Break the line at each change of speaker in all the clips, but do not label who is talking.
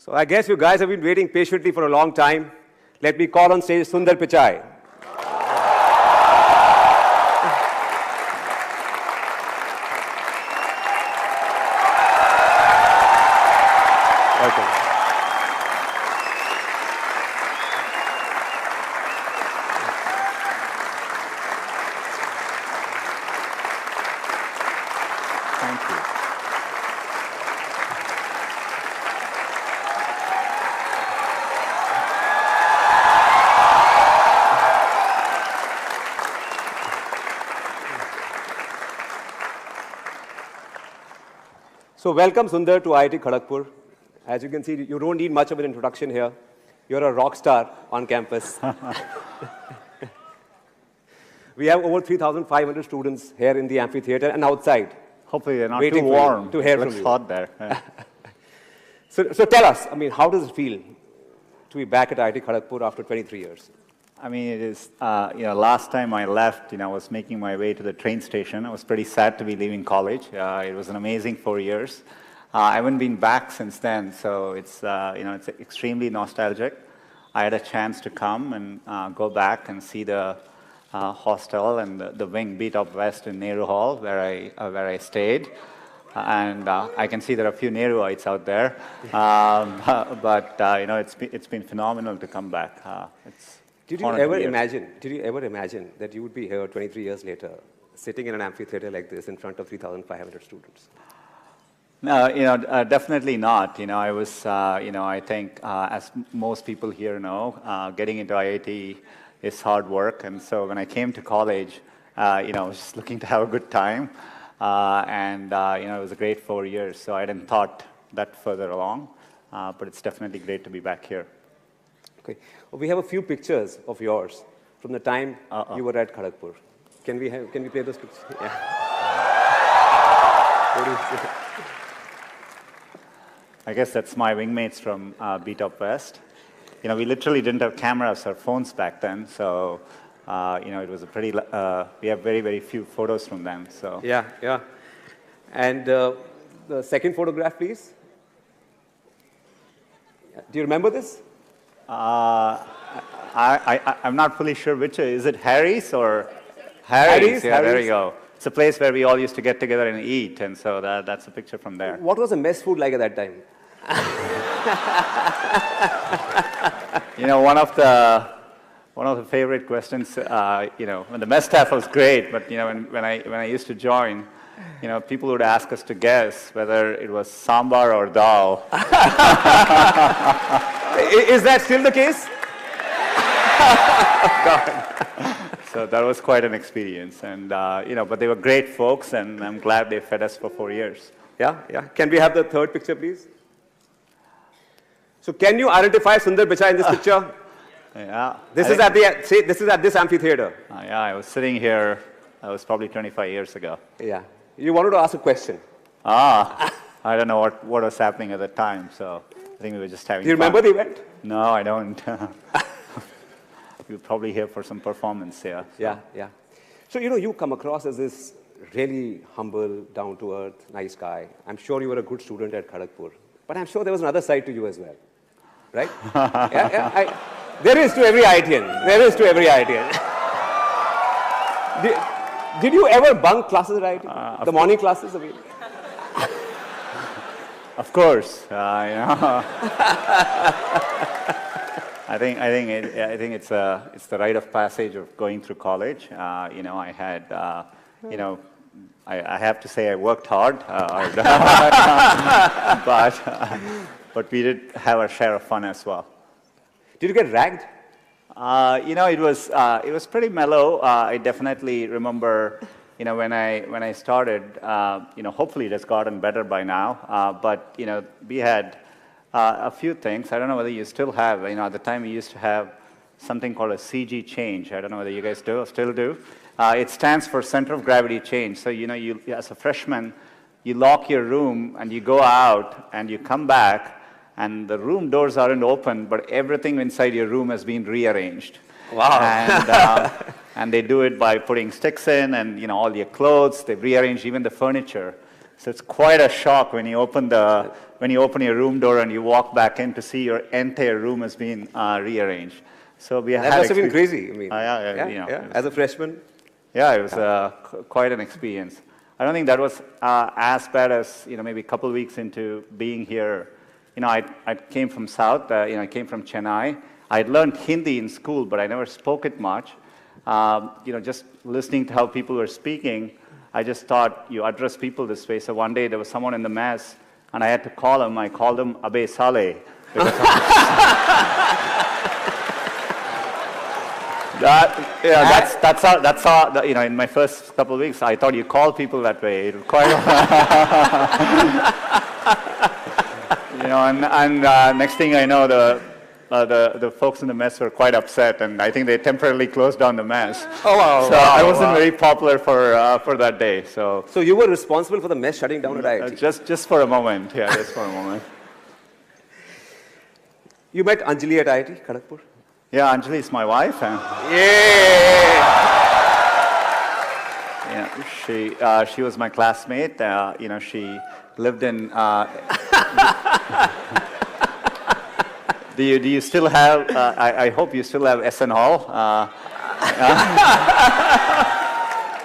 So I guess you guys have been waiting patiently for a long time. Let me call on stage Sundar Pichai. Welcome.
Thank you.
So welcome, Sundar, to IIT Kharagpur. As you can see, you don't need much of an introduction here. You're a rock star on campus. We have over 3,500 students here in the amphitheater and outside.
Hopefully they're not
waiting
too
for you,
warm.
to hear
It
from
looks
you.
hot there. Yeah.
So tell us, I mean, how does it feel to be back at IIT Kharagpur after 23 years?
I mean, it is, last time I left, I was making my way to the train station. I was pretty sad to be leaving college. It was an amazing 4 years. I haven't been back since then, so it's, it's extremely nostalgic. I had a chance to come and go back and see the hostel and the wing Beat Up West in Nehru Hall, where I stayed. And I can see there are a few Nehruites out there. But it's been phenomenal to come back.
Did you ever imagine that you would be here 23 years later, sitting in an amphitheater like this in front of 3,500 students?
No, definitely not. I was, I think, as most people here know, getting into IIT is hard work. And so when I came to college, I was just looking to have a good time. It was a great 4 years. So I didn't thought that further along. But it's definitely great to be back here.
Okay. Well, we have a few pictures of yours from the time you were at Kharagpur. Can we play those pictures? Yeah. What do you say?
I guess that's my wingmates from Beat Up West. We literally didn't have cameras or phones back then, so it was a pretty. We have very, very few photos from them. So
yeah. And the second photograph, please. Do you remember this?
I'm not fully sure which. Is it Harry's or Harry's? Yeah, there you go. It's a place where we all used to get together and eat, and so that's a picture from there.
What was the mess food like at that time?
One of the favorite questions. When the mess staff was great, but when I used to join, people would ask us to guess whether it was sambar or dal.
Is that still the case?
So that was quite an experience, and but they were great folks, and I'm glad they fed us for 4 years.
Yeah. Can we have the third picture, please? So can you identify Sundar Pichai in this picture?
Yeah.
This is at this amphitheater.
Yeah, I was sitting here. That was probably 25 years ago.
Yeah. You wanted to ask a question.
I don't know what was happening at the time, so I think we were just having fun.
Do you remember the event?
No, I don't. You'll probably hear for some performance here.
Yeah. So, you come across as this really humble, down-to-earth, nice guy. I'm sure you were a good student at Kharagpur. But I'm sure there was another side to you as well. Right? There is to every IITian. Did you ever bunk classes at IIT? The morning classes? I mean.
Of course. I think it's the rite of passage of going through college. I had, I have to say I worked hard, but we did have our share of fun as well.
Did you get ragged?
It was pretty mellow. I definitely remember, when I started, hopefully it has gotten better by now. But we had a few things. I don't know whether you still have. At the time we used to have something called a CG change. I don't know whether you guys still do. It stands for center of gravity change. So you as a freshman, you lock your room and you go out and you come back, and the room doors aren't open, but everything inside your room has been rearranged.
Wow.
And they do it by putting sticks in and all your clothes. They've rearranged even the furniture. So it's quite a shock when you open your room door and you walk back in to see your entire room has been rearranged. So we
That must have been crazy. I mean, as a freshman.
Yeah, it was quite an experience. I don't think that was as bad as maybe a couple of weeks into being here. I came from South. I came from Chennai. I had learned Hindi in school, but I never spoke it much. Just listening to how people were speaking, I just thought you address people this way. So one day there was someone in the mess, and I had to call him. I called him Abe Saleh. That's how in my first couple of weeks, I thought you call people that way. It was quite, and next thing I know, the folks in the mess were quite upset, and I think they temporarily closed down the mess.
Oh wow!
So I wasn't very popular for that day. So
you were responsible for the mess shutting down at IIT?
Just for a moment, yeah, just for a moment.
You met Anjali at IIT Kharagpur?
Yeah, Anjali is my wife. She was my classmate. She lived in. Do you still have? I hope you still have SN Hall.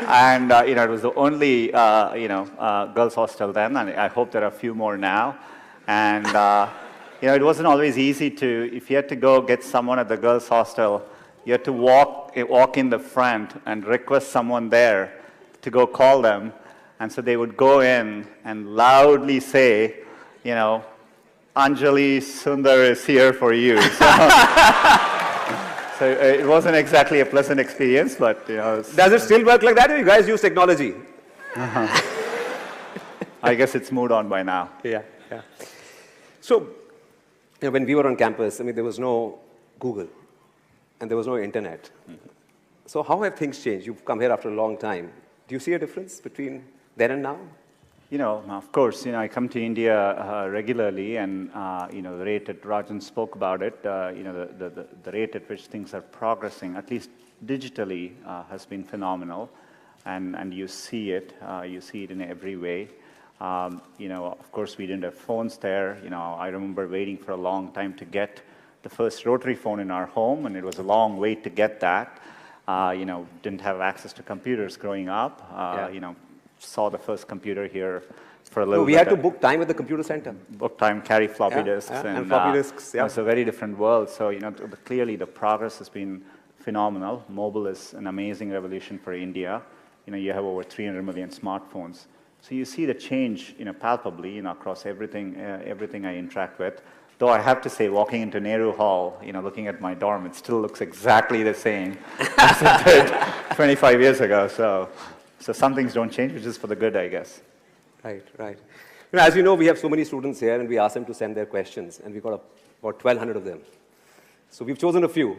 And it was the only girls' hostel then, and I hope there are a few more now. And it wasn't always easy if you had to go get someone at the girls' hostel, you had to walk in the front and request someone there to go call them. And so they would go in and loudly say, Anjali Sundar is here for you. So it wasn't exactly a pleasant experience, but
Does it still work like that, or you guys use technology?
I guess it's moved on by now.
Yeah. So, when we were on campus, there was no Google, and there was no internet. So how have things changed? You've come here after a long time. Do you see a difference between then and now?
Of course, I come to India regularly, and the rate that Rajan spoke about it, the rate at which things are progressing, at least digitally, has been phenomenal, and you see it in every way. Of course, we didn't have phones there. I remember waiting for a long time to get the first rotary phone in our home, and it was a long wait to get that. Didn't have access to computers growing up. Saw the first computer here for a little bit.
We had to book time at the computer center.
Book time, carry floppy disks.
And floppy disks,
It's a very different world. So, clearly the progress has been phenomenal. Mobile is an amazing revolution for India. You have over 300 million smartphones. So you see the change, palpably, across everything I interact with. Though I have to say, walking into Nehru Hall, looking at my dorm, it still looks exactly the same as it did 25 years ago. So some things don't change, which is for the good, I guess.
Right. As you know, we have so many students here, and we asked them to send their questions, and we got about 1,200 of them. So we've chosen a few,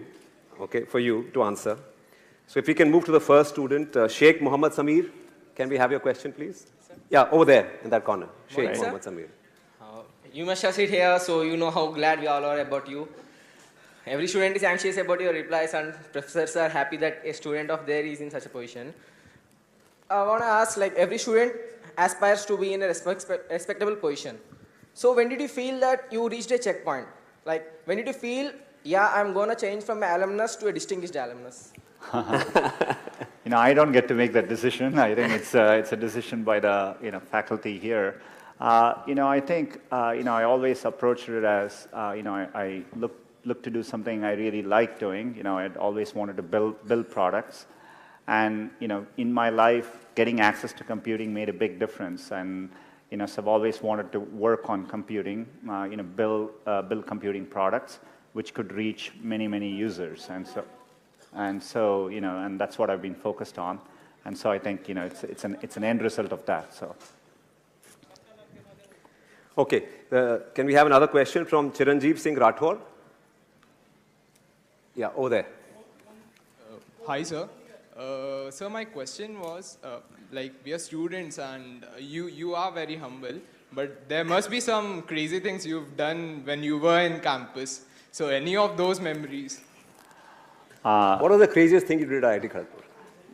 for you to answer. So if we can move to the first student, Sheikh Muhammad Samir. Can we have your question, please? Yeah, over there, in that corner. Sheikh Muhammad Samir.
You must have sit here, so you know how glad we all are about you. Every student is anxious about your replies, and professors are happy that a student of theirs is in such a position. I want to ask, every student aspires to be in a respectable position. So when did you feel that you reached a checkpoint? When did you feel, I'm going to change from an alumnus to a distinguished alumnus?
I don't get to make that decision. I think it's a decision by the faculty here. I think I always approached it as I look to do something I really like doing. I'd always wanted to build products, and in my life, getting access to computing made a big difference. And so I've always wanted to work on computing, build computing products which could reach many users. And that's what I've been focused on. And so I think it's an end result of that. So.
Okay, can we have another question from Chiranjeev Singh Rathore? Yeah, over there.
Hi, sir. Sir, my question was, we are students, and you are very humble, but there must be some crazy things you've done when you were in campus. So any of those memories?
What was the craziest thing you did at IIT Kharagpur?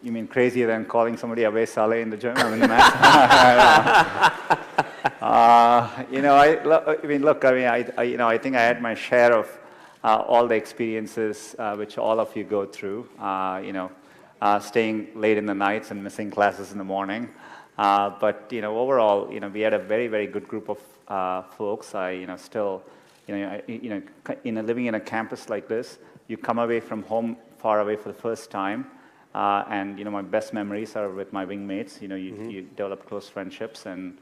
You mean crazier than calling somebody Abe Saleh in the gym? I mean, the math? I think I had my share of all the experiences which all of you go through. Staying late in the nights and missing classes in the morning. But overall, we had a very, very good group of folks. Living in a campus like this, you come away from home far away for the first time. And my best memories are with my wingmates. You develop close friendships, and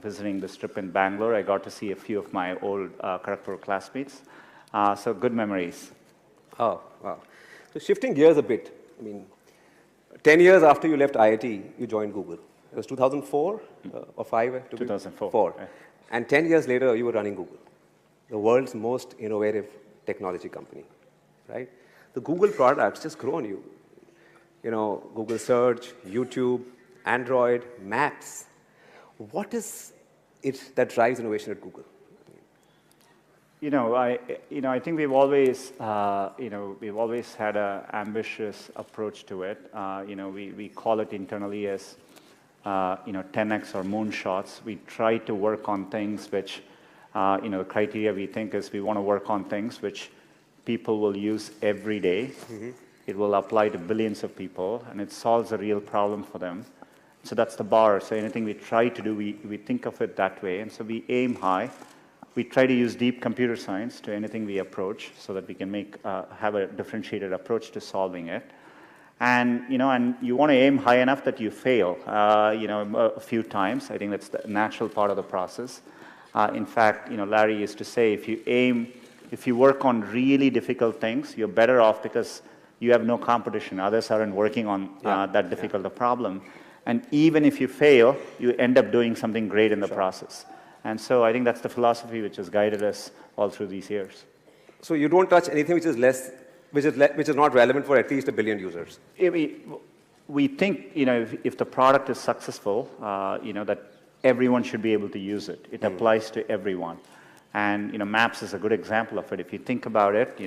visiting this trip in Bangalore, I got to see a few of my old Kharagpur classmates. So good memories.
Oh, wow. So shifting gears a bit, 10 years after you left IIT, you joined Google. It was 2004 or 5?
2004.
Yeah. And 10 years later, you were running Google, the world's most innovative technology company, right? The Google products just grow on you. Google Search, YouTube, Android, Maps. What is it that drives innovation at Google?
I think we've always had an ambitious approach to it. We call it internally as 10x or moonshots. We try to work on things which, the criteria we think is we want to work on things which people will use every day. Mm-hmm. It will apply to billions of people, and it solves a real problem for them. So that's the bar. So anything we try to do, we think of it that way. And so we aim high. We try to use deep computer science to anything we approach so that we can have a differentiated approach to solving it. And you want to aim high enough that you fail, a few times. I think that's the natural part of the process. In fact, Larry used to say, if you work on really difficult things, you're better off because you have no competition. Others aren't working on that difficult a problem. And even if you fail, you end up doing something great in the process. And so I think that's the philosophy which has guided us all through these years.
So you don't touch anything which is not relevant for at least 1 billion users.
We think, if the product is successful, that everyone should be able to use it. It applies to everyone. And Maps is a good example of it. If you think about it,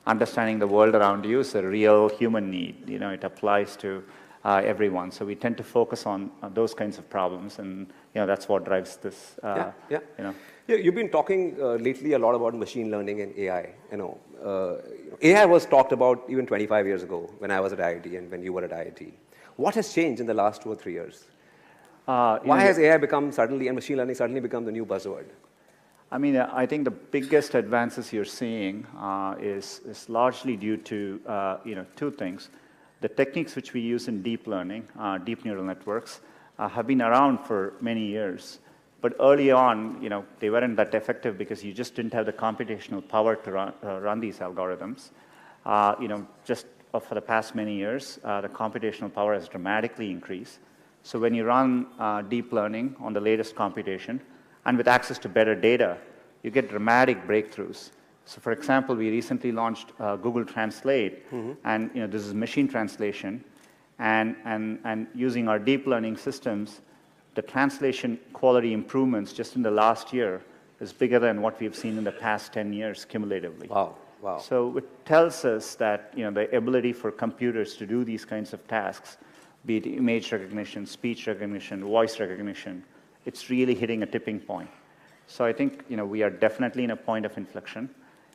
understanding the world around you is a real human need. It applies to everyone. So we tend to focus on those kinds of problems, and that's what drives this.
You've been talking lately a lot about machine learning and AI. AI was talked about even 25 years ago when I was at IIT and when you were at IIT. What has changed in the last 2 or 3 years? Why has AI become suddenly, and machine learning suddenly become the new buzzword?
I think the biggest advances you're seeing is largely due to two things. The techniques which we use in deep learning, deep neural networks, have been around for many years. But early on, they weren't that effective because you just didn't have the computational power to run these algorithms. Just for the past many years, the computational power has dramatically increased. So when you run deep learning on the latest computation, and with access to better data, you get dramatic breakthroughs. So for example, we recently launched Google Translate, and this is machine translation, and using our deep learning systems, the translation quality improvements just in the last year is bigger than what we've seen in the past 10 years cumulatively.
Wow.
So it tells us that the ability for computers to do these kinds of tasks, be it image recognition, speech recognition, voice recognition, it's really hitting a tipping point. So I think we are definitely in a point of inflection,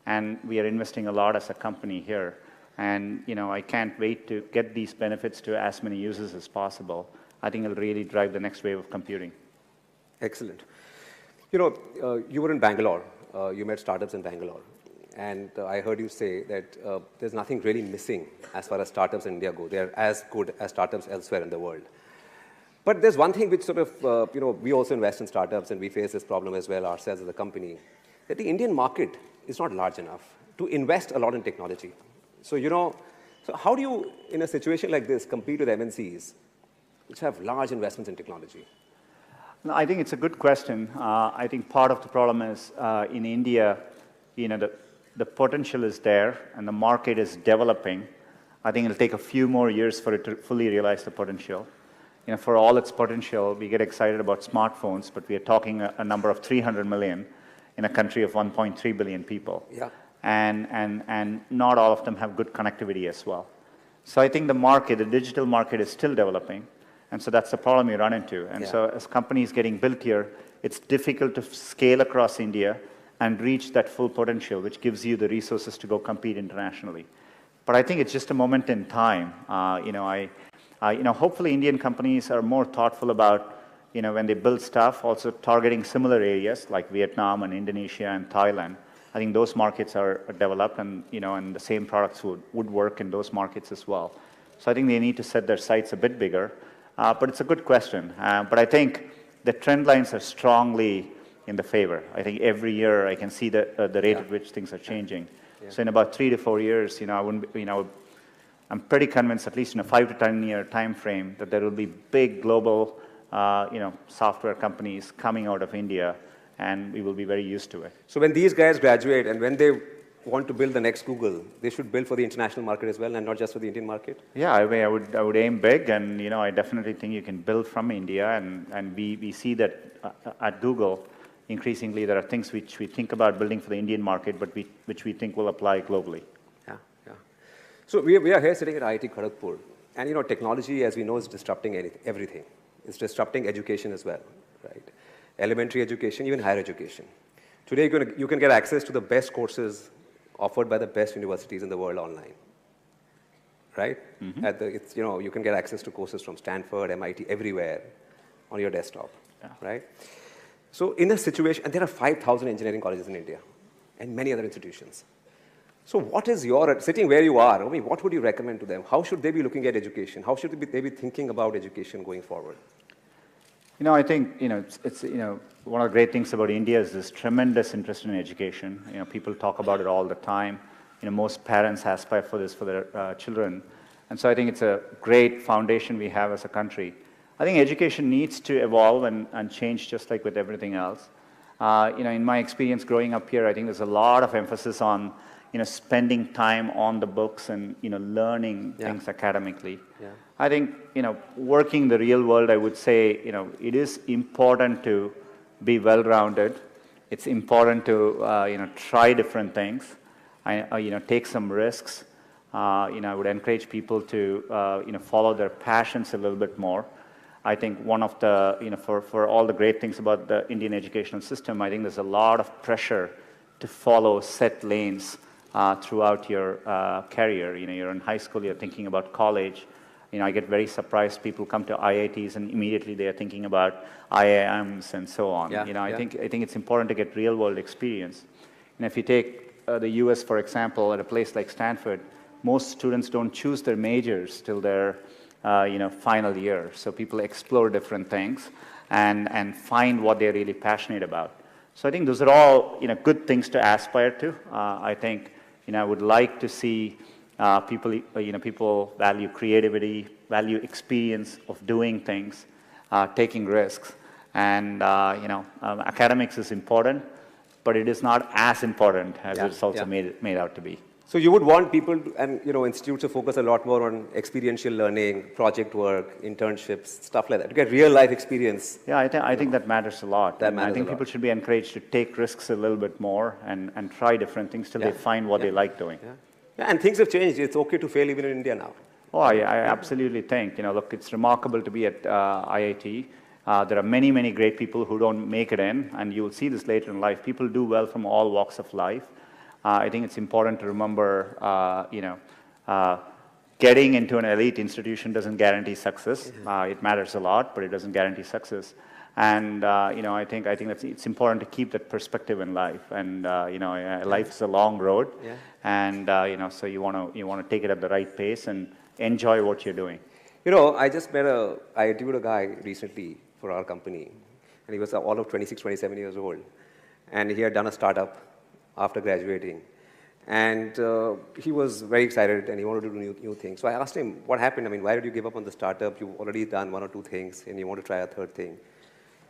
and we are investing a lot as a company here. And I can't wait to get these benefits to as many users as possible. I think it'll really drive the next wave of computing.
Excellent. You were in Bangalore. You met startups in Bangalore. And I heard you say that there's nothing really missing as far as startups in India go. They're as good as startups elsewhere in the world. But there's one thing which sort of, we also invest in startups, and we face this problem as well ourselves as a company, that the Indian market is not large enough to invest a lot in technology. So, so how do you, in a situation like this, compete with MNCs, which have large investments in technology?
No, I think it's a good question. I think part of the problem is in India, the potential is there, and the market is developing. I think it'll take a few more years for it to fully realize the potential. For all its potential, we get excited about smartphones, but we are talking a number of 300 million in a country of 1.3 billion people.
Yeah.
And not all of them have good connectivity as well. So I think the digital market is still developing. And so that's the problem you run into. And so as companies getting built here, it's difficult to scale across India and reach that full potential, which gives you the resources to go compete internationally. But I think it's just a moment in time. Hopefully Indian companies are more thoughtful about, when they build stuff, also targeting similar areas like Vietnam and Indonesia and Thailand. I think those markets are developed, and and the same products would work in those markets as well. So I think they need to set their sights a bit bigger. But it's a good question. But I think the trend lines are strongly in the favor. I think every year I can see the rate at which things are changing. So in about 3 to 4 years, I'm pretty convinced, at least in a 5 to 10 year time frame, that there will be big global, software companies coming out of India, and we will be very used to it.
So when these guys graduate and when they want to build the next Google, they should build for the international market as well, and not just for the Indian market?
Yeah, I mean, I would aim big, and I definitely think you can build from India, and we see that at Google, increasingly there are things which we think about building for the Indian market, but which we think will apply globally.
Yeah. So we are here sitting at IIT Kharagpur, and technology, as we know, is disrupting everything. It's disrupting education as well, right? Elementary education, even higher education. Today, you can get access to the best courses offered by the best universities in the world online, right? Mm-hmm. You can get access to courses from Stanford, MIT, everywhere on your desktop, right? So in a situation, and there are 5,000 engineering colleges in India and many other institutions. So what is sitting where you are, what would you recommend to them? How should they be looking at education? How should they be thinking about education going forward?
I think, it's one of the great things about India is this tremendous interest in education. People talk about it all the time. Most parents aspire for this for their children. And so I think it's a great foundation we have as a country. I think education needs to evolve and change just like with everything else. In my experience growing up here, I think there's a lot of emphasis on, spending time on the books and, learning things academically. Yeah. I think, working the real world, I would say, it is important to be well-rounded. It's important to, try different things, take some risks. I would encourage people to, follow their passions a little bit more. I think one of the, for all the great things about the Indian educational system, I think there's a lot of pressure to follow set lanes throughout your career. You're in high school, you're thinking about college. I get very surprised people come to IITs and immediately they are thinking about IIMs and so on. I think it's important to get real-world experience. And if you take the US, for example, at a place like Stanford, most students don't choose their majors till their final year. So people explore different things and find what they're really passionate about. So I think those are all good things to aspire to. I think I would like to see people value creativity, value experience of doing things, taking risks, and academics is important, but it is not as important as it's also made out to be.
So you would want people and institutes to focus a lot more on experiential learning, project work, internships, stuff like that, to get real life experience.
Yeah, I think that matters a lot. I think people should be encouraged to take risks a little bit more and try different things till they find what they like doing.
Yeah, and things have changed. It's okay to fail even in India now.
Oh, I absolutely think. Look, it's remarkable to be at IIT. There are many, many great people who don't make it in, and you will see this later in life. People do well from all walks of life. I think it's important to remember, getting into an elite institution doesn't guarantee success. It matters a lot, but it doesn't guarantee success. And I think it's important to keep that perspective in life. And life is a long road, and so you want to take it at the right pace and enjoy what you're doing.
I interviewed a guy recently for our company, and he was all of 26, 27 years old, and he had done a startup after graduating, and he was very excited and he wanted to do new things. So I asked him, what happened? Why did you give up on the startup? You've already done 1 or 2 things and you want to try a 3rd thing.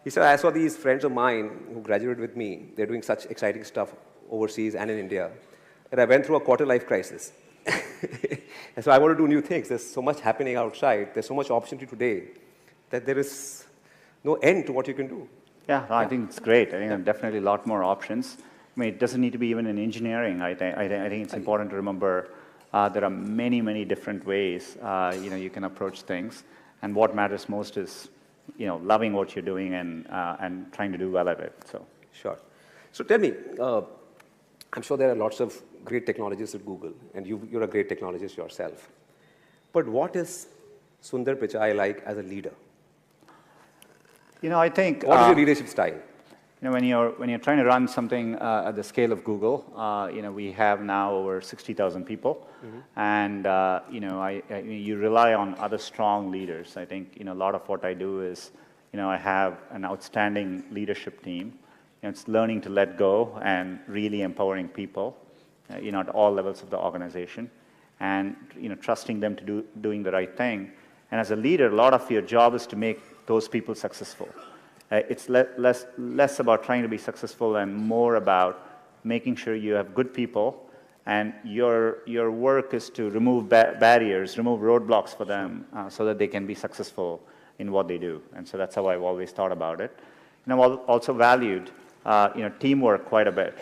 He said, I saw these friends of mine who graduated with me. They're doing such exciting stuff overseas and in India that I went through a quarter-life crisis. And so I want to do new things. There's so much happening outside. There's so much opportunity today that there is no end to what you can do.
Yeah, I think it's great. I think there are definitely a lot more options. It doesn't need to be even in engineering. I think it's important to remember there are many, many different ways you can approach things. And what matters most is, loving what you're doing and trying to do well at it. So.
Sure. So tell me, I'm sure there are lots of great technologists at Google, and you're a great technologist yourself. But what is Sundar Pichai like as a leader?
I think...
What is your leadership style?
When you're trying to run something at the scale of Google, we have now over 60,000 people, and you rely on other strong leaders. I think a lot of what I do is, I have an outstanding leadership team. It's learning to let go and really empowering people, at all levels of the organization, and trusting them to doing the right thing. And as a leader, a lot of your job is to make those people successful. It's less about trying to be successful and more about making sure you have good people, and your work is to remove barriers, remove roadblocks for them, so that they can be successful in what they do. And so that's how I've always thought about it. And I've also valued teamwork quite a bit.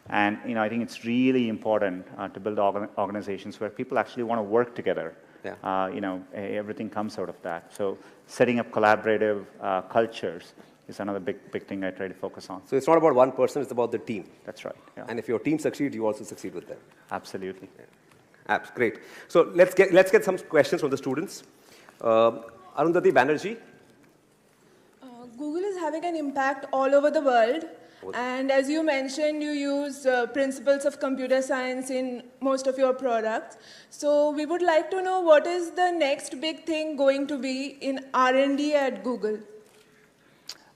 And I think it's really important to build organizations where people actually want to work together. Yeah. Everything comes out of that. So setting up collaborative cultures is another big thing I try to focus on.
So it's not about one person, it's about the team.
That's right. Yeah.
And if your team succeeds, you also succeed with them.
Absolutely.
Yeah. Great. So let's get some questions from the students. Arundhati Banerjee.
Google is having an impact all over the world. And as you mentioned, you use principles of computer science in most of your products. So we would like to know what is the next big thing going to be in R&D at Google?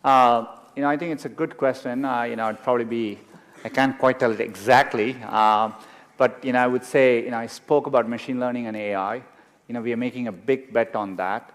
I think it's a good question. It'd probably be, I can't quite tell it exactly, but I would say, I spoke about machine learning and AI. We are making a big bet on that.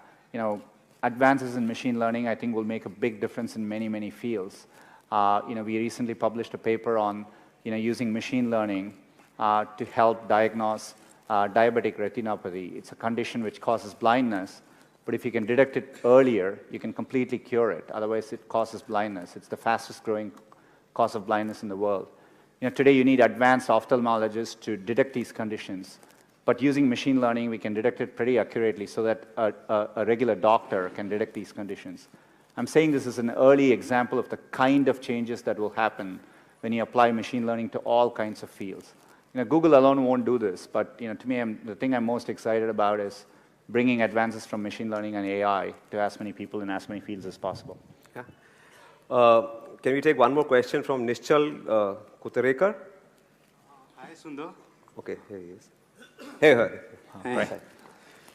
Advances in machine learning, I think, will make a big difference in many fields. We recently published a paper on, using machine learning to help diagnose diabetic retinopathy. It's a condition which causes blindness, but if you can detect it earlier, you can completely cure it. Otherwise, it causes blindness. It's the fastest growing cause of blindness in the world. Today you need advanced ophthalmologists to detect these conditions, but using machine learning, we can detect it pretty accurately so that a regular doctor can detect these conditions. I'm saying this is an early example of the kind of changes that will happen when you apply machine learning to all kinds of fields. Google alone won't do this, but to me, the thing I'm most excited about is bringing advances from machine learning and AI to as many people in as many fields as possible.
Yeah. Can we take one more question from Nishchal Kutarekar?
Hi, Sundar.
Okay, here he is. Hey.
Hey. Right.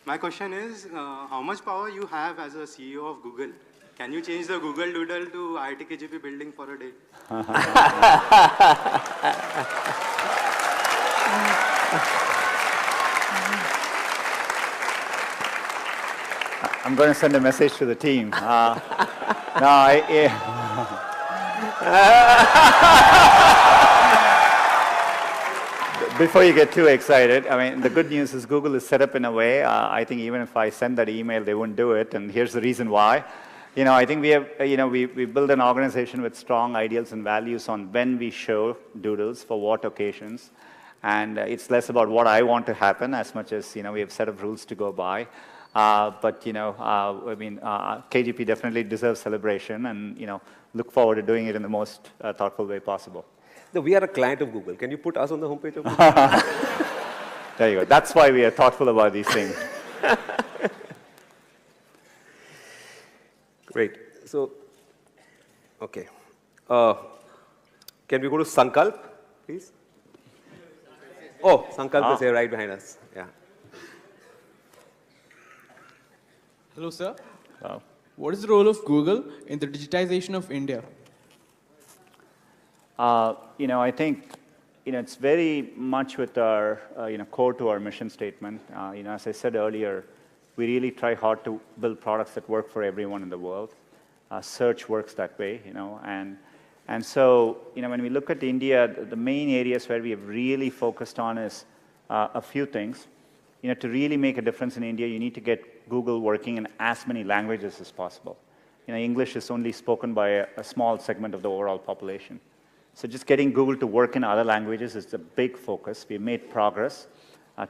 My question is, how much power you have as a CEO of Google? Can you change the Google Doodle to IIT KGP building for a day?
I'm going to send a message to the team. Before you get too excited, the good news is Google is set up in a way, I think even if I send that email, they wouldn't do it, and here's the reason why. I think we have, we build an organization with strong ideals and values on when we show doodles, for what occasions, and it's less about what I want to happen as much as, we have set of rules to go by. But KGP definitely deserves celebration, and look forward to doing it in the most thoughtful way possible.
No, we are a client of Google. Can you put us on the homepage of Google?
There you go. That's why we are thoughtful about these things.
Great. So, okay. Can we go to Sankalp, please? Oh, Sankalp is here right behind us. Yeah.
Hello, sir.
Wow.
What is the role of Google in the digitization of India?
I think, it's very much with our, core to our mission statement. As I said earlier, we really try hard to build products that work for everyone in the world. Search works that way, and so, when we look at India, the main areas where we have really focused on is a few things. To really make a difference in India, you need to get Google working in as many languages as possible. English is only spoken by a small segment of the overall population. So just getting Google to work in other languages is a big focus. We've made progress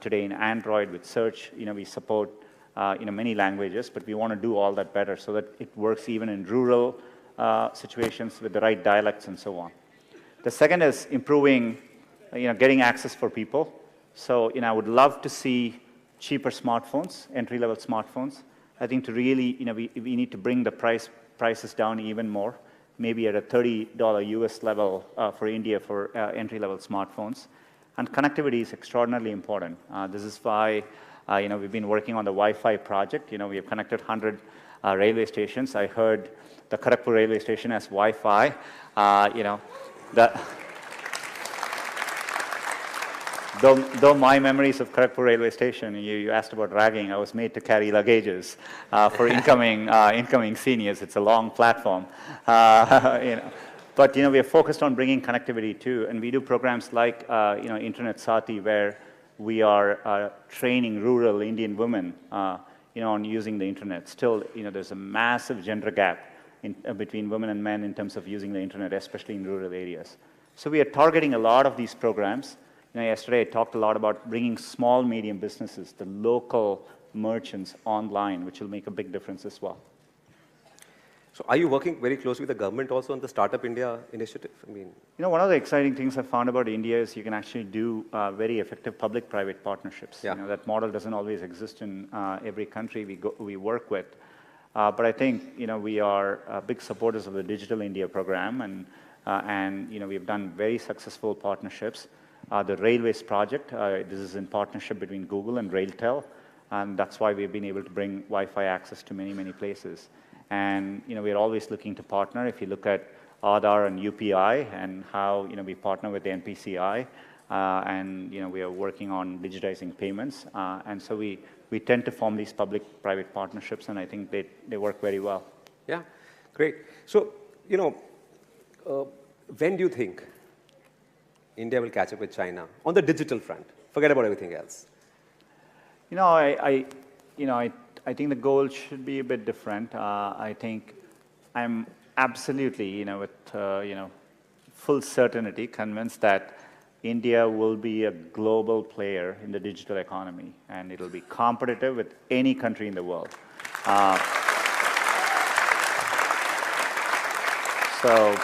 today in Android with search. We support many languages, but we want to do all that better so that it works even in rural situations with the right dialects and so on. The second is improving, getting access for people. So, I would love to see cheaper smartphones, entry-level smartphones. I think to really, we need to bring the prices down even more, maybe at a $30 US level for India for entry-level smartphones. And connectivity is extraordinarily important. This is why, we've been working on the Wi-Fi project. We have connected 100 railway stations. I heard the Kharagpur railway station has Wi-Fi. Though my memories of Kharagpur railway station, you asked about ragging, I was made to carry luggages for incoming seniors. It's a long platform. But, we are focused on bringing connectivity too, and we do programs like, Internet Sati, where we are training rural Indian women, on using the internet. Still, there's a massive gender gap between women and men in terms of using the internet, especially in rural areas. So we are targeting a lot of these programs. Yesterday I talked a lot about bringing small, medium businesses, the local merchants online, which will make a big difference as well.
So are you working very closely with the government also on the Startup India initiative?
One of the exciting things I found about India is you can actually do very effective public-private partnerships.
Yeah.
That model doesn't always exist in every country we work with. But I think, we are big supporters of the Digital India program, and we've done very successful partnerships. The Railways project, this is in partnership between Google and RailTel, and that's why we've been able to bring Wi-Fi access to many, many places. And, we're always looking to partner. If you look at Aadhaar and UPI and how, we partner with the NPCI, and, we are working on digitizing payments. And so we tend to form these public-private partnerships, and I think they work very well.
Yeah, great. So, when do you think India will catch up with China on the digital front? Forget about everything else.
I think the goal should be a bit different. I think I'm absolutely, with full certainty convinced that India will be a global player in the digital economy, and it'll be competitive with any country in the world. So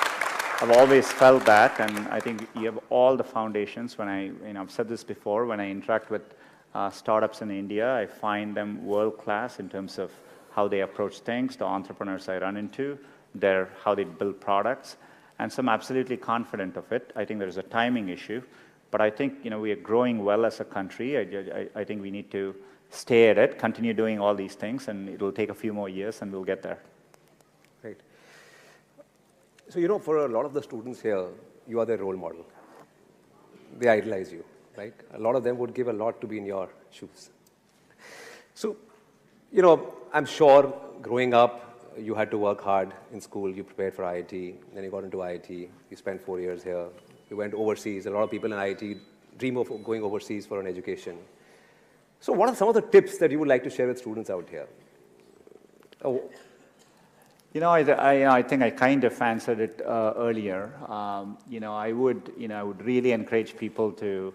I've always felt that, and I think you have all the foundations. When I've said this before, when I interact with startups in India, I find them world-class in terms of how they approach things, the entrepreneurs I run into, how they build products, and so I'm absolutely confident of it. I think there's a timing issue, but I think we are growing well as a country. I think we need to stay at it, continue doing all these things, and it'll take a few more years, and we'll get there.
Right. So, for a lot of the students here, you are their role model. They idolize you, right? A lot of them would give a lot to be in your shoes. So, I'm sure growing up, you had to work hard in school. You prepared for IIT, then you got into IIT. You spent 4 years here. You went overseas. A lot of people in IIT dream of going overseas for an education. So what are some of the tips that you would like to share with students out here? Oh.
I think I kind of answered it earlier. I would really encourage people to,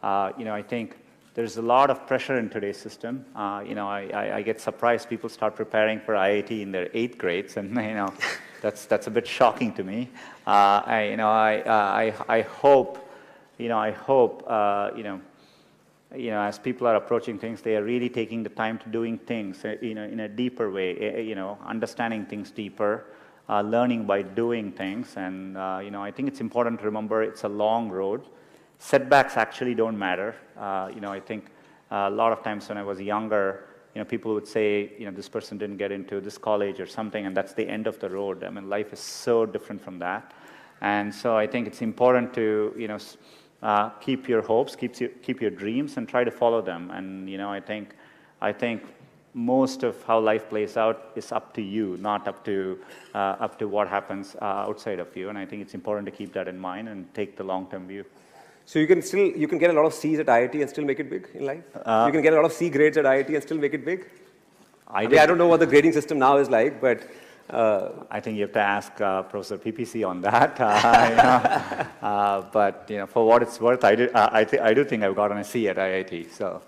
I think there's a lot of pressure in today's system. I get surprised people start preparing for IIT in their 8th grades, and that's a bit shocking to me. I hope as people are approaching things, they are really taking the time to doing things, in a deeper way, understanding things deeper, learning by doing things. And, I think it's important to remember it's a long road. Setbacks actually don't matter. I think a lot of times when I was younger, people would say, this person didn't get into this college or something, and that's the end of the road. I mean, life is so different from that. And so I think it's important to, keep your hopes, keep your dreams, and try to follow them. And I think most of how life plays out is up to you, not up to what happens outside of you. And I think it's important to keep that in mind and take the long-term view.
So you can get a lot of C's at IIT and still make it big in life? You can get a lot of C grades at IIT and still make it big? I don't know what the grading system now is like, but
I think you have to ask Professor PPC on that. But for what it's worth, I do think I've gotten a C at IIT. So,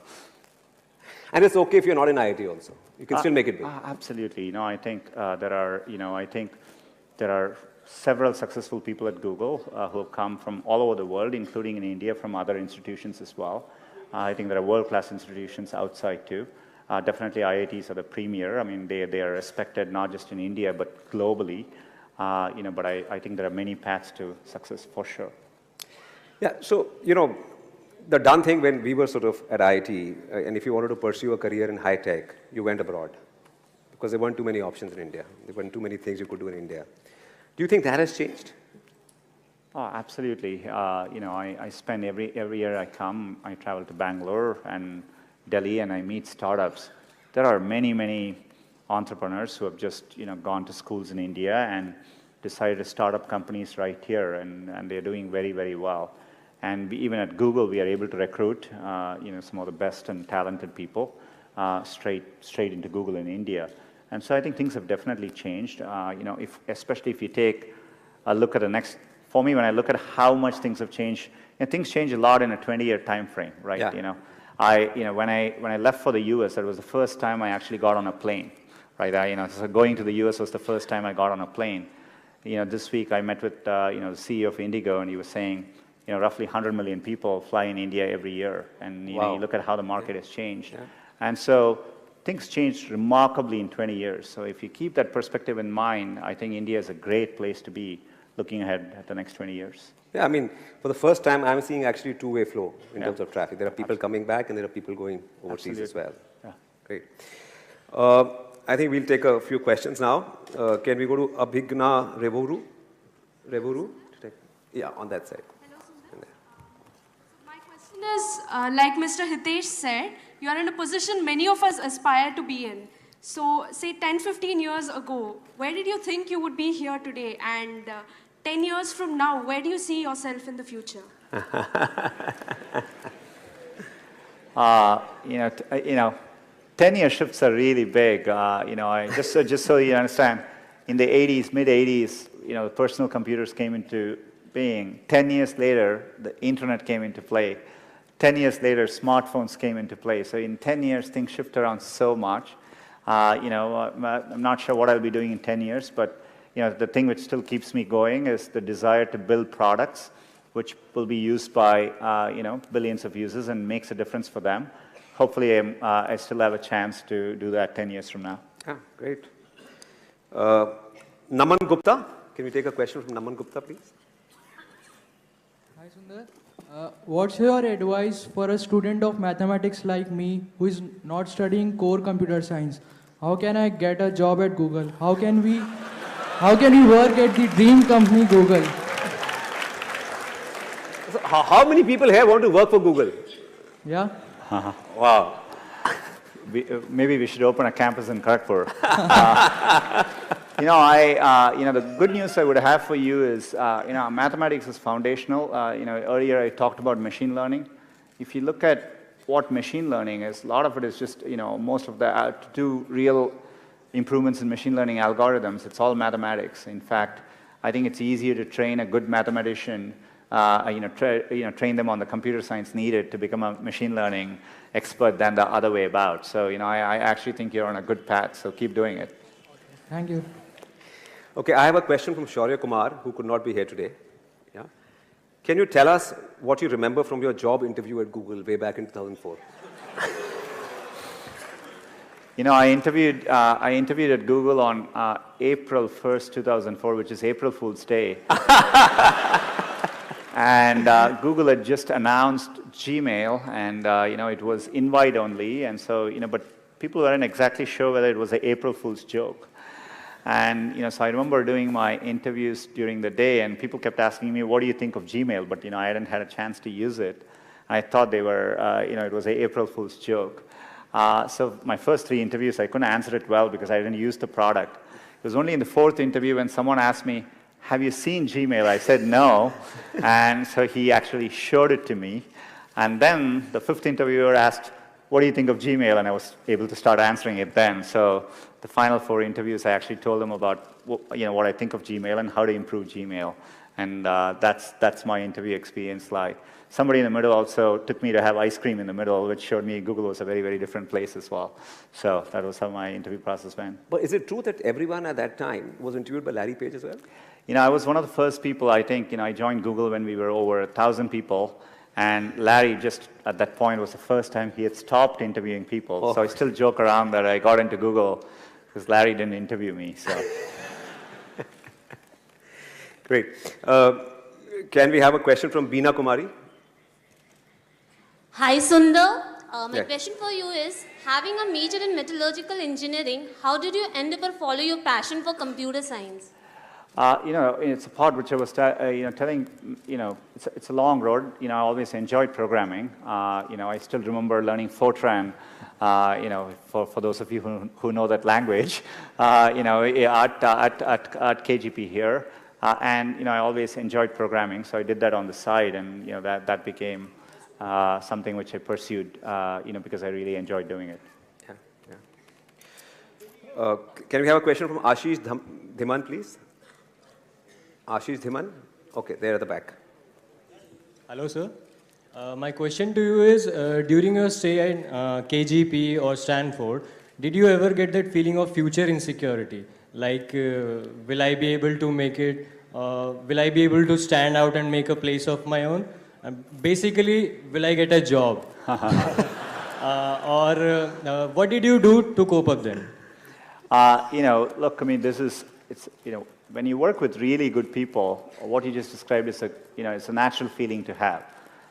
And it's okay if you're not in IIT also. You can still make it big.
Absolutely. I think there are several successful people at Google who have come from all over the world, including in India, from other institutions as well. I think there are world-class institutions outside too. Definitely IITs are the premier. I mean, they are respected not just in India, but globally. But I think there are many paths to success for sure.
Yeah, so, the done thing when we were sort of at IIT, and if you wanted to pursue a career in high tech, you went abroad. Because there weren't too many options in India. There weren't too many things you could do in India. Do you think that has changed?
Oh, absolutely. I spend every year I come, I travel to Bangalore and Delhi, and I meet startups. There are many, many entrepreneurs who have just gone to schools in India and decided to start up companies right here, and they're doing very, very well. And even at Google, we are able to recruit some of the best and talented people straight into Google in India. And so I think things have definitely changed. Especially if you take a look at the next. For me, when I look at how much things have changed, things change a lot in a 20-year time frame, right?
Yeah.
When I left for the US, that was the first time I actually got on a plane, right? So going to the US was the first time I got on a plane. This week I met with the CEO of Indigo, and he was saying, roughly 100 million people fly in India every year, and
Wow.
you look at how the market has changed,
Yeah.
and so things changed remarkably in 20 years. So if you keep that perspective in mind, I think India is a great place to be looking ahead at the next 20 years.
Yeah, I mean, for the first time, I'm seeing actually two-way flow in
Yeah.
terms of traffic. There are people coming back, and there are people going overseas as well.
Yeah.
Great. I think we'll take a few questions now. Can we go to Abhigna Revuru? Yeah, on that side.
Hello, Sundar. My question is, like Mr. Hitesh said, you are in a position many of us aspire to be in. So, say 10, 15 years ago, where did you think you would be here today? And 10 years from now, where do you see yourself in the future?
10-year shifts are really big. Just so you understand, in the 80s, mid-80s, the personal computers came into being. 10 years later, the internet came into play. 10 years later, smartphones came into play. So in 10 years, things shift around so much. I'm not sure what I'll be doing in 10 years, but the thing which still keeps me going is the desire to build products which will be used by billions of users and makes a difference for them. Hopefully, I still have a chance to do that 10 years from now.
Yeah, great. Naman Gupta, can we take a question from Naman Gupta, please?
Hi, Sundar. What's your advice for a student of mathematics like me who is not studying core computer science? How can I get a job at Google? How can we work at the dream company Google?
So how many people here want to work for Google?
Yeah.
Wow.
Maybe we should open a campus in Kharagpur. The good news I would have for you is, mathematics is foundational. Earlier I talked about machine learning. If you look at what machine learning is, a lot of it is just, most of the, to do real improvements in machine learning algorithms, it's all mathematics. In fact, I think it's easier to train a good mathematician, train them on the computer science needed to become a machine learning expert than the other way about. So, I actually think you're on a good path, so keep doing it.
Thank you.
Okay, I have a question from Shaurya Kumar, who could not be here today. Yeah? Can you tell us what you remember from your job interview at Google way back in 2004?
I interviewed at Google on April 1st, 2004, which is April Fool's Day. And Google had just announced Gmail, and it was invite only, and so but people weren't exactly sure whether it was an April Fool's joke. And so I remember doing my interviews during the day, and people kept asking me, "What do you think of Gmail?" But I hadn't had a chance to use it. I thought they were, it was an April Fool's joke. So my first 3 interviews, I couldn't answer it well because I didn't use the product. It was only in the 4th interview when someone asked me, "Have you seen Gmail?" I said no, and so he actually showed it to me. And then the 5th interviewer asked, "What do you think of Gmail?" And I was able to start answering it then. So the final 4 interviews, I actually told them about what I think of Gmail and how to improve Gmail. And that's my interview experience like. Somebody in the middle also took me to have ice cream in the middle, which showed me Google was a very, very different place as well. So that was how my interview process went.
But is it true that everyone at that time was interviewed by Larry Page as well?
I was one of the first people, I think, I joined Google when we were over 1,000 people. And Larry, just at that point, was the first time he had stopped interviewing people.
Oh.
So I still joke around that I got into Google because Larry didn't interview me. So.
Great. Can we have a question from Beena Kumari?
Hi, Sundar. My
Yeah.
question for you is, having a major in metallurgical engineering, how did you end up or follow your passion for computer science?
It's a part which I was telling, it's a long road. I always enjoyed programming. I still remember learning Fortran, for those of you who know that language, at KGP here. And, I always enjoyed programming, so I did that on the side, and, that became something which I pursued, because I really enjoyed doing it.
Yeah. Can we have a question from Ashish Dhiman, please? Ashish Dhiman? Okay, there at the back.
Hello, sir. My question to you is, during your stay in KGP or Stanford, did you ever get that feeling of future insecurity? Like, will I be able to make it? Will I be able to stand out and make a place of my own? Basically, will I get a job? What did you do to cope up then?
Look, when you work with really good people, what you just described is it's a natural feeling to have.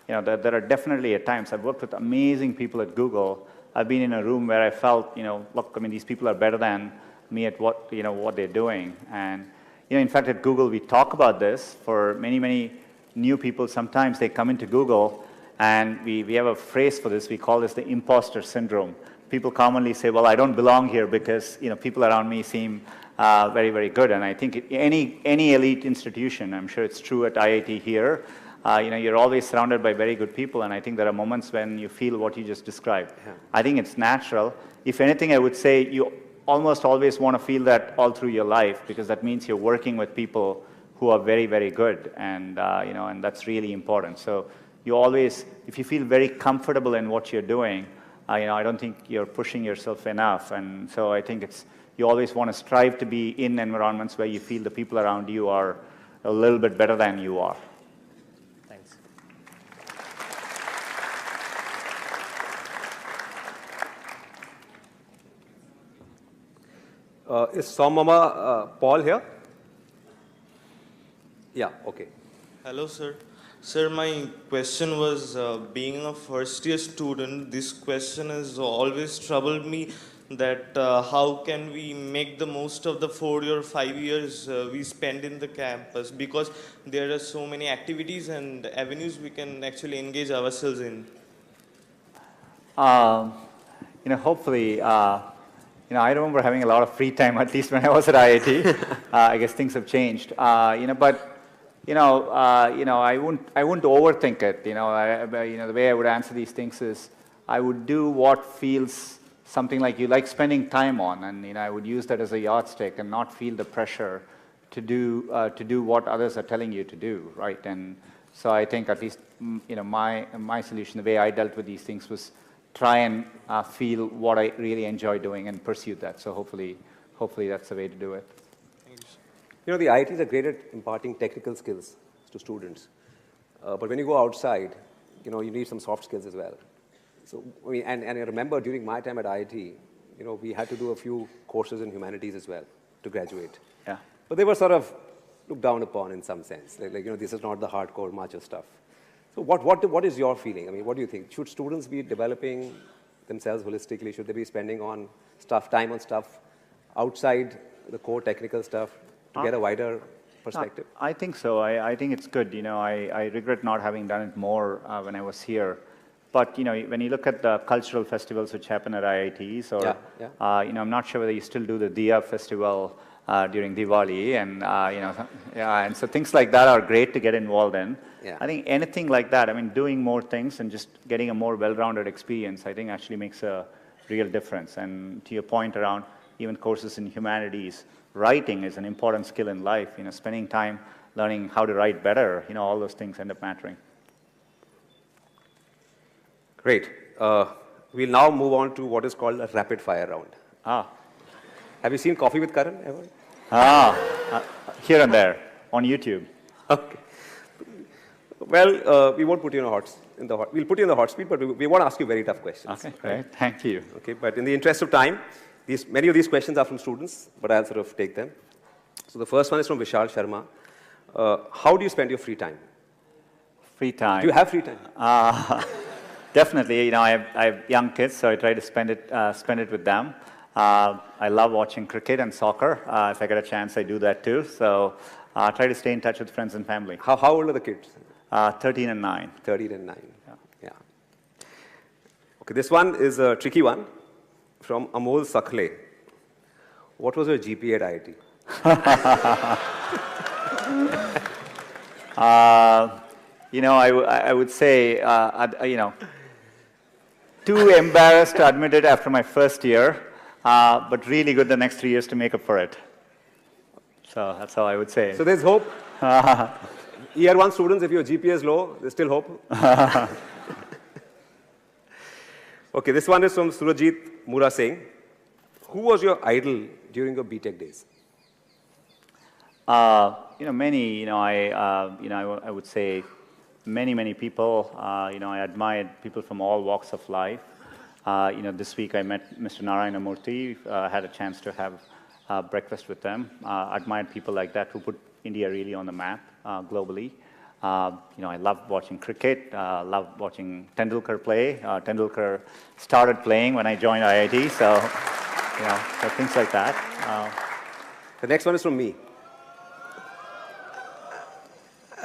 There are definitely at times, I've worked with amazing people at Google. I've been in a room where I felt, look, these people are better than me at what they're doing. And, in fact, at Google, we talk about this for many, many new people. Sometimes they come into Google, and we have a phrase for this. We call this the imposter syndrome. People commonly say, well, I don't belong here because, people around me seem very, very good. And I think any elite institution, I'm sure it's true at IIT here, you're always surrounded by very good people, and I think there are moments when you feel what you just described. Yeah. I think it's natural. If anything, I would say you almost always want to feel that all through your life, because that means you're working with people who are very, very good, and and that's really important. So you always, if you feel very comfortable in what you're doing, I don't think you're pushing yourself enough, and so I think you always want to strive to be in environments where you feel the people around you are a little bit better than you are.
Thanks.
Is Somama Paul here? Yeah, okay.
Hello, sir. Sir, my question was, being a first-year student, this question has always troubled me, that how can we make the most of the 4 or 5 years we spend in the campus, because there are so many activities and avenues we can actually engage ourselves in.
Hopefully, I remember having a lot of free time, at least when I was at IIT. I guess things have changed, but I wouldn't overthink it. The way I would answer these things is, I would do what feels something like you like spending time on, and I would use that as a yardstick and not feel the pressure to do what others are telling you to do, right? And so I think at least my solution, the way I dealt with these things, was try and feel what I really enjoy doing and pursue that. So hopefully that's the way to do it.
The IITs are great at imparting technical skills to students, but when you go outside, you need some soft skills as well. So, and I remember during my time at IIT, we had to do a few courses in humanities as well to graduate.
Yeah.
But they were sort of looked down upon in some sense. This is not the hardcore macho stuff. So what is your feeling? What do you think? Should students be developing themselves holistically? Should they be spending time on stuff outside the core technical stuff to get a wider perspective?
I think so. I think it's good. I regret not having done it more when I was here. But when you look at the cultural festivals which happen at IITs, or I'm not sure whether you still do the Diya festival during Diwali, and and so things like that are great to get involved in. Yeah. I think anything like that, doing more things and just getting a more well-rounded experience, I think actually makes a real difference. And to your point around even courses in humanities, writing is an important skill in life. Spending time learning how to write better, all those things end up mattering.
Great. We'll now move on to what is called a rapid fire round. Have you seen Coffee with Karan ever?
Here and there, on YouTube.
Okay. Well, we won't put you we'll put you in the hot seat, but we won't ask you very tough questions.
Okay, great. Thank you.
Okay, but in the interest of time, many of these questions are from students, but I'll sort of take them. So the first one is from Vishal Sharma. How do you spend your free time?
Free time.
Do you have free time?
Definitely. I have young kids, so I try to spend it with them. I love watching cricket and soccer. If I get a chance, I do that too. So I try to stay in touch with friends and family.
How old are the kids?
13 and 9.
13 and 9. Yeah. Okay, this one is a tricky one from Amol Sakhle. What was your GPA at IIT?
I would say, too embarrassed to admit it after my first year, but really good the next 3 years to make up for it. So that's how I would say.
So there's hope. Year 1 students, if your GPA is low, there's still hope. Okay, this one is from Surajit Mura Singh. Who was your idol during your BTech days?
Many. I would say many people. I admired people from all walks of life. This week I met Mr. Narayana Murthy. Had a chance to have breakfast with them. Admired people like that who put India really on the map globally. I love watching cricket. Love watching Tendulkar play. Tendulkar started playing when I joined IIT, so things like that.
The next one is from me.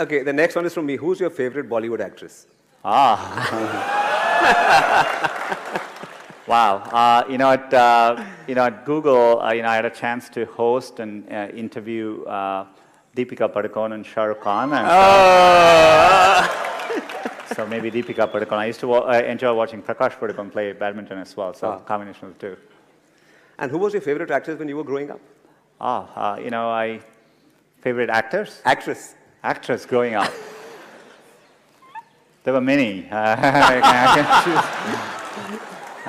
Okay, the next one is from me. Who's your favorite Bollywood actress?
Wow. At Google, I had a chance to host and interview Deepika Padukone and Shah Rukh Khan. So maybe Deepika Padukone. I used to enjoy watching Prakash Padukone play badminton as well, so combination of the two.
And who was your favorite actress when you were growing up?
Favorite actors?
Actress.
Actress growing up. There were many. I can choose.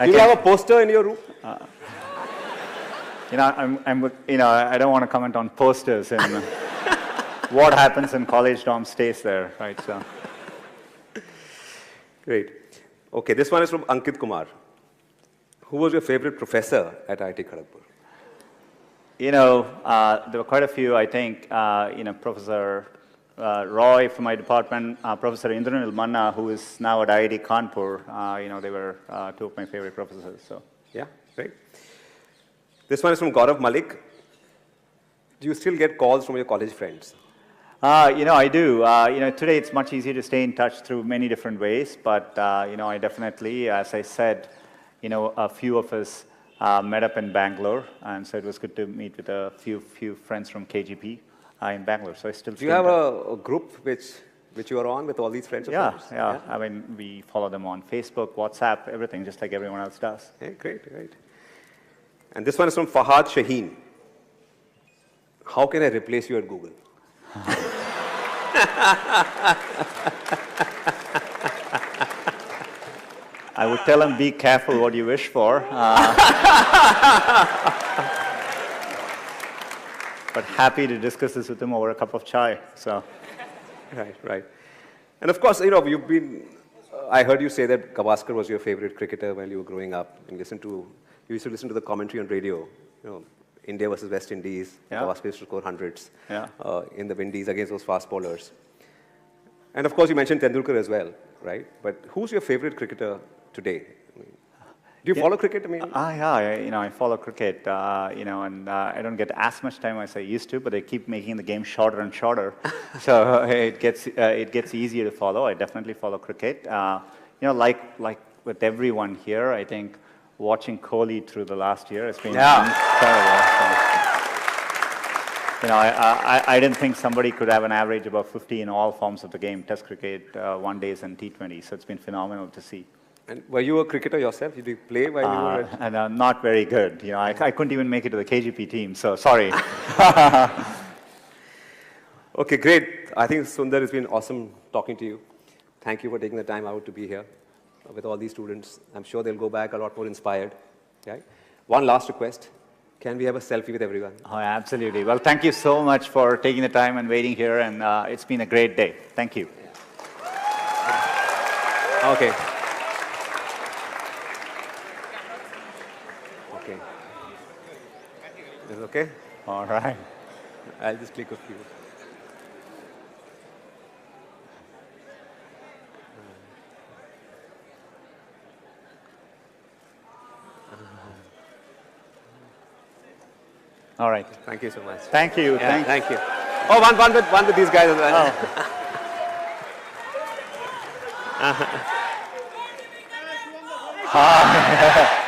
Do you have a poster in your room?
I don't want to comment on posters and what happens in college dorm stays there, right? So.
Great. Okay, this one is from Ankit Kumar. Who was your favorite professor at IIT Kharagpur?
There were quite a few. I think, Professor Roy from my department, Professor Indranil Manna, who is now at IIT Kanpur. They were two of my favorite professors. So.
Yeah, great. This one is from Gaurav Malik. Do you still get calls from your college friends?
I do. Today it's much easier to stay in touch through many different ways, but, I definitely, as I said, a few of us met up in Bangalore, and so it was good to meet with a few friends from KGP in Bangalore. So I still.
Do you have a group which you are on with all these friends of yours?
Yeah. I mean, we follow them on Facebook, WhatsApp, everything, just like everyone else does.
Okay, great. And this one is from Fahad Shaheen. How can I replace you at Google?
I would tell him, be careful what you wish for. But happy to discuss this with him over a cup of chai. So.
Right. And of course, you've been, I heard you say that Gavaskar was your favorite cricketer while you were growing up. And you used to listen to the commentary on radio. India versus West Indies. Yeah. Gavaskar used to score hundreds in the Windies against those fast bowlers. And of course, you mentioned Tendulkar as well, right? But who's your favorite cricketer today? Do you follow cricket?
I follow cricket, and I don't get as much time as I used to, but they keep making the game shorter and shorter. So it gets easier to follow. I definitely follow cricket. Like with everyone here, I think watching Kohli through the last year has been incredible. So, I didn't think somebody could have an average above 50 in all forms of the game, Test cricket, one days, and T20. So it's been phenomenal to see.
And were you a cricketer yourself? Did you play while you were at...
And not very good. I couldn't even make it to the KGP team, so sorry.
Okay, great. I think Sundar, it's been awesome talking to you. Thank you for taking the time out to be here with all these students. I'm sure they'll go back a lot more inspired. Right? One last request. Can we have a selfie with everyone?
Oh, absolutely. Well, thank you so much for taking the time and waiting here, and it's been a great day. Thank you.
Okay. Okay. Is it okay?
All right.
I'll just click a few.
All right.
Thank you so much.
Thank you.
Yeah, thank you. Oh, one with these guys as well.
Oh.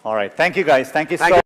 All right. Thank you, guys. Thank you so much.